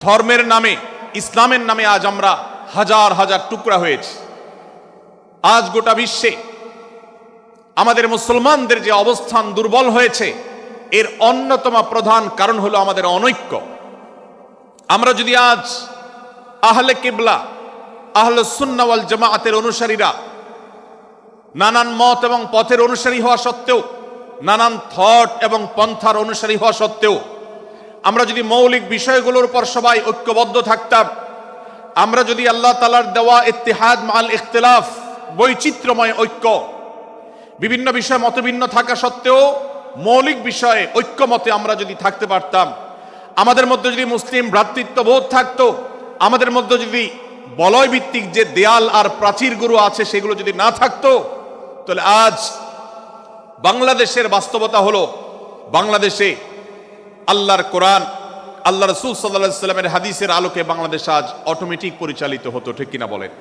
ধর্মের নামে, ইসলামের নামে আজ আমরা হাজার হাজার টুকরা হয়েছি। আজ গোটা বিশ্বে আমাদের মুসলমানদের যে অবস্থান দুর্বল হয়েছে, এর অন্যতম প্রধান কারণ হলো আমাদের অনৈক্য। আমরা যদি আজ আহলে কিবলা, আহলে সুন্নাহ ওয়াল জামাআতের অনুসারীরা নানান মত এবং পথের অনুসারী হওয়া সত্ত্বেও, নানান থট এবং পন্থার অনুসারী হওয়া সত্ত্বেও আমরা যদি মৌলিক বিষয়গুলোর উপর সবাই ঐক্যবদ্ধ থাকতাম, আমরা যদি আল্লাহ তাআলার দেওয়া ইত্তিহাদ মাল ইখতিলাফ, বৈচিত্র্যময় ঐক্য, বিভিন্ন বিষয়ে মতভিন্ন থাকা সত্ত্বেও মৌলিক বিষয়ে ঐক্যমতে আমরা যদি থাকতে পারতাম, আমাদের মধ্যে যদি মুসলিম ভ্রাতৃত্ববোধ থাকতো, আমাদের মধ্যে যদি বলয় ভিত্তিক যে দেয়াল আর প্রাচীরগুলো আছে সেগুলো যদি না থাকতো, তাহলে আজ বাংলাদেশের বাস্তবতা হলো, বাংলাদেশে আল্লাহর কোরআন, আল্লাহ রাসূল সাল্লাল্লাহু আলাইহি ওয়াসাল্লামের হাদিসের আলোকে বাংলাদেশ আজ অটোমেটিক পরিচালিত হতো। ঠিক কিনা বলেন?